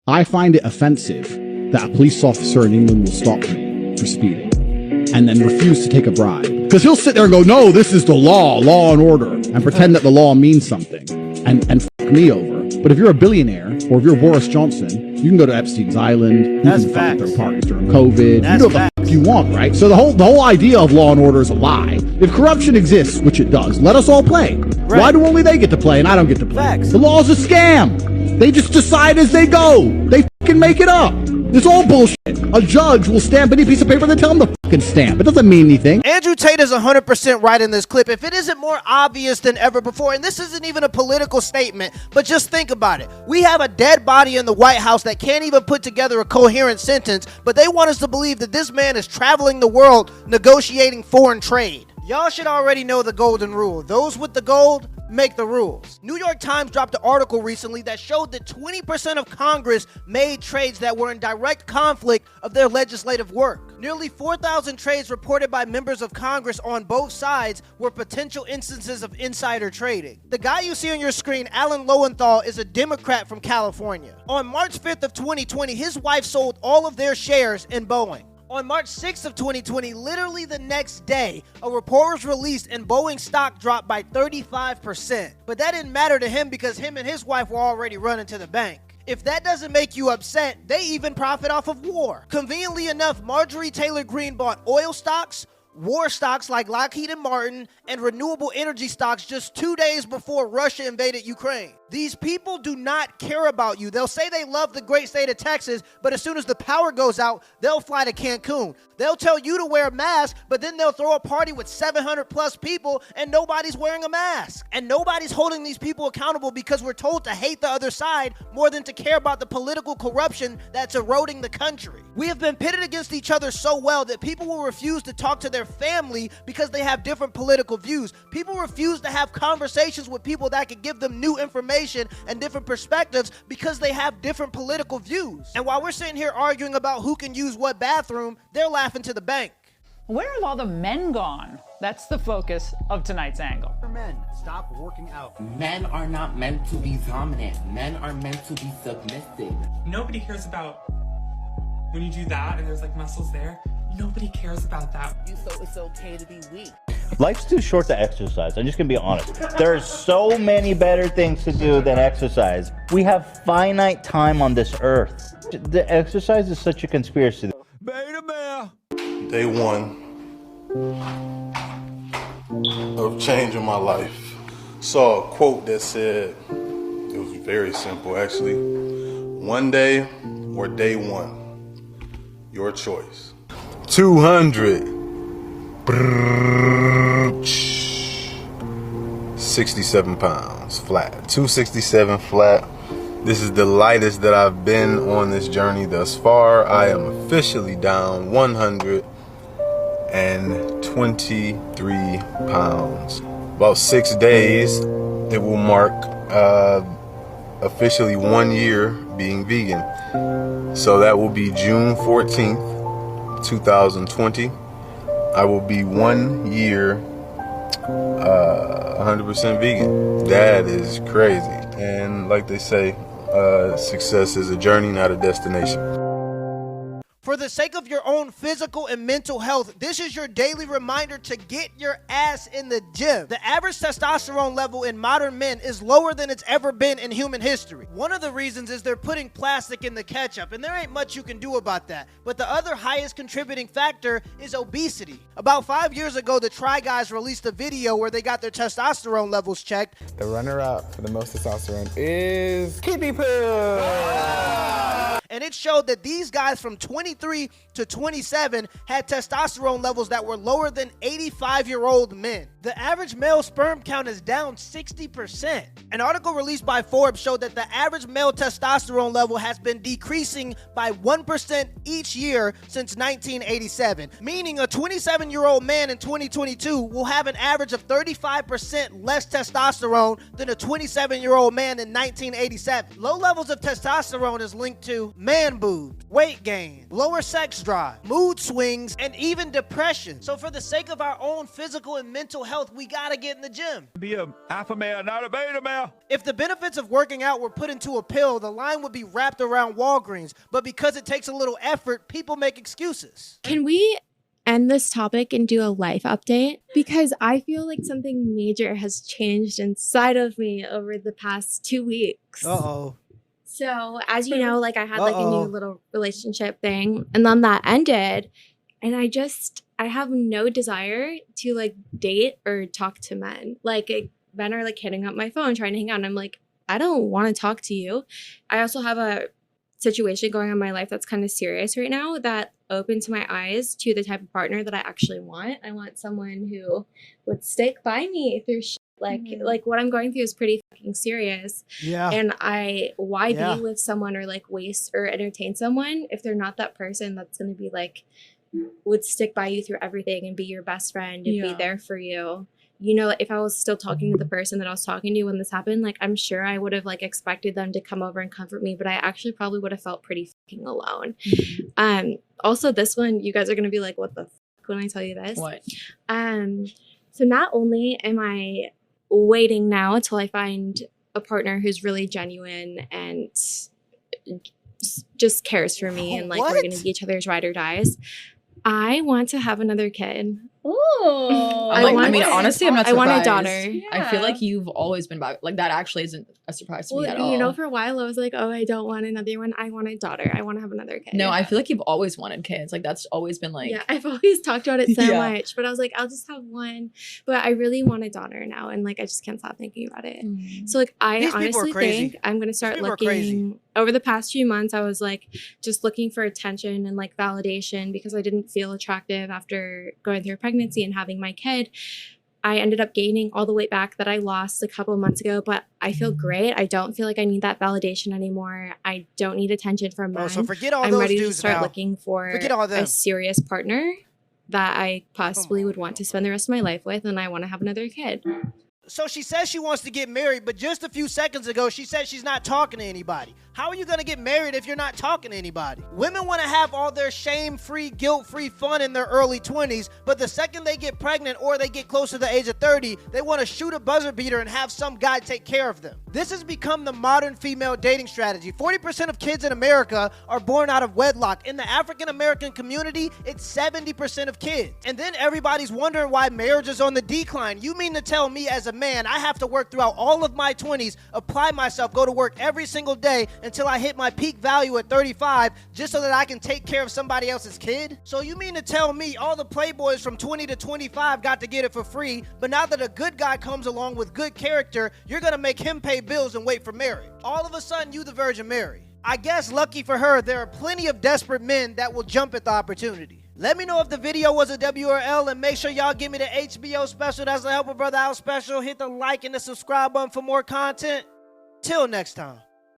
I find it offensive that a police officer in England will stop me for speeding and then refuse to take a bribe. Because he'll sit there and go, no, this is the law and order, and pretend that the law means something and fuck me over. But if you're a billionaire, or if you're Boris Johnson, you can go to Epstein's Island, you can fuck third parties during COVID, you can do what the fuck you want, right? So the whole idea of law and order is a lie. If corruption exists, which it does, let us all play. Right. Why do only they get to play and I don't get to play? Facts. The law's a scam. They just decide as they go. They fucking make it up. It's all bullshit. A judge will stamp any piece of paper they tell him to fucking stamp. It doesn't mean anything. Andrew Tate is 100% right in this clip. If it isn't more obvious than ever before, and this isn't even a political statement, but just think about it. We have a dead body in the White House that can't even put together a coherent sentence, but they want us to believe that this man is traveling the world negotiating foreign trade. Y'all should already know the golden rule. Those with the gold make the rules. New York Times dropped an article recently that showed that 20% of Congress made trades that were in direct conflict of their legislative work. Nearly 4,000 trades reported by members of Congress on both sides were potential instances of insider trading. The guy you see on your screen, Alan Lowenthal, is a Democrat from California. On March 5th of 2020, his wife sold all of their shares in Boeing. On March 6th of 2020, literally the next day, a report was released and Boeing stock dropped by 35%. But that didn't matter to him because him and his wife were already running to the bank. If that doesn't make you upset, they even profit off of war. Conveniently enough, Marjorie Taylor Greene bought oil stocks, war stocks like Lockheed and Martin, and renewable energy stocks just 2 days before Russia invaded Ukraine. These people do not care about you. They'll say they love the great state of Texas, but as soon as the power goes out, they'll fly to Cancun. They'll tell you to wear a mask, but then they'll throw a party with 700 plus people and nobody's wearing a mask. And nobody's holding these people accountable because we're told to hate the other side more than to care about the political corruption that's eroding the country. We have been pitted against each other so well that people will refuse to talk to their family because they have different political views. People refuse to have conversations with people that could give them new information and different perspectives because they have different political views. And while we're sitting here arguing about who can use what bathroom, they're laughing to the bank. Where have all the men gone? That's the focus of tonight's angle. Men, stop working out. Men are not meant to be dominant. Men are meant to be submissive. Nobody cares about when you do that and there's like muscles there. Nobody cares about that. So it's okay to be weak. Life's too short to exercise. I'm just gonna be honest. There's so many better things to do than exercise. We have finite time on this earth. The exercise is such a conspiracy. Day one of changing my life. Saw a quote that said, it was very simple actually, one day or day one, your choice. 200. 67 pounds flat. 267 flat. This is the lightest that I've been on this journey thus far. I am officially down 123 pounds. About 6 days, it will mark officially 1 year being vegan. So that will be June 14th, 2020. I will be 1 year 100% vegan. That is crazy. And like they say, success is a journey, not a destination. For the sake of your own physical and mental health, this is your daily reminder to get your ass in the gym. The average testosterone level in modern men is lower than it's ever been in human history. One of the reasons is they're putting plastic in the ketchup, and there ain't much you can do about that. But the other highest contributing factor is obesity. About 5 years ago, the Try Guys released a video where they got their testosterone levels checked. The runner-up for the most testosterone is kidney poo. And it showed that these guys from 23 to 27 had testosterone levels that were lower than 85-year-old men. The average male sperm count is down 60%. An article released by Forbes showed that the average male testosterone level has been decreasing by 1% each year since 1987, meaning a 27-year-old man in 2022 will have an average of 35% less testosterone than a 27-year-old man in 1987. Low levels of testosterone is linked to man boobs, weight gain, lower sex drive, mood swings, and even depression. So for the sake of our own physical and mental health, we gotta get in the gym. Be a alpha male, not a beta male. If the benefits of working out were put into a pill, the line would be wrapped around Walgreens. But because it takes a little effort, people make excuses. Can we end this topic and do a life update? Because I feel like something major has changed inside of me over the past 2 weeks. Uh-oh. So as you know, like I had like a new little relationship thing, and then that ended, and I have no desire to like date or talk to men. Like men are like hitting up my phone trying to hang out, and I'm like, I don't want to talk to you. I also have a situation going on in my life that's kind of serious right now that opened my eyes to the type of partner that I actually want. I want someone who would stick by me through like what I'm going through is pretty fucking serious. Yeah. And why be with someone or like waste or entertain someone if they're not that person that's going to be like would stick by you through everything and be your best friend and be there for you. You know, if I was still talking to the person that I was talking to when this happened, like I'm sure I would have like expected them to come over and comfort me, but I actually probably would have felt pretty fucking alone. Also this one, you guys are going to be like, what the fuck when I tell you this? What? So not only am I waiting now until I find a partner who's really genuine and just cares for me and like we're going to be each other's ride or dies, I want to have another kid. Oh, I mean, honestly, I'm not surprised. I want a daughter. Yeah. I feel like you've always been like that. Actually, isn't a surprise to me at all. You know, for a while I was like, oh, I don't want another one. I want a daughter. I want to have another kid. No, I feel like you've always wanted kids. Like that's always been like. Yeah, I've always talked about it so much, but I was like, I'll just have one. But I really want a daughter now, and like I just can't stop thinking about it. So like I honestly think I'm gonna start looking. Over the past few months, I was like just looking for attention and like validation because I didn't feel attractive after going through a pregnancy and having my kid. I ended up gaining all the weight back that I lost a couple of months ago, but I feel great. I don't feel like I need that validation anymore. I don't need attention from men. So forget all I'm those ready dudes to start now. looking for a serious partner that I possibly would want to spend the rest of my life with, and I want to have another kid. So she says she wants to get married, but just a few seconds ago, she said she's not talking to anybody. How are you going to get married if you're not talking to anybody? Women want to have all their shame-free, guilt-free fun in their early 20s, but the second they get pregnant or they get close to the age of 30, they want to shoot a buzzer beater and have some guy take care of them. This has become the modern female dating strategy. 40% of kids in America are born out of wedlock. In the African-American community, it's 70% of kids. And then everybody's wondering why marriage is on the decline. You mean to tell me as a man, I have to work throughout all of my 20s, apply myself, go to work every single day until I hit my peak value at 35 just so that I can take care of somebody else's kid? So you mean to tell me all the playboys from 20 to 25 got to get it for free, but now that a good guy comes along with good character, you're gonna make him pay bills and wait for marriage? All of a sudden, you the Virgin Mary. I guess lucky for her, there are plenty of desperate men that will jump at the opportunity. Let me know if the video was a W or L, and make sure y'all give me the HBO special. That's the Help a Brother Out special. Hit the like and the subscribe button for more content. Till next time.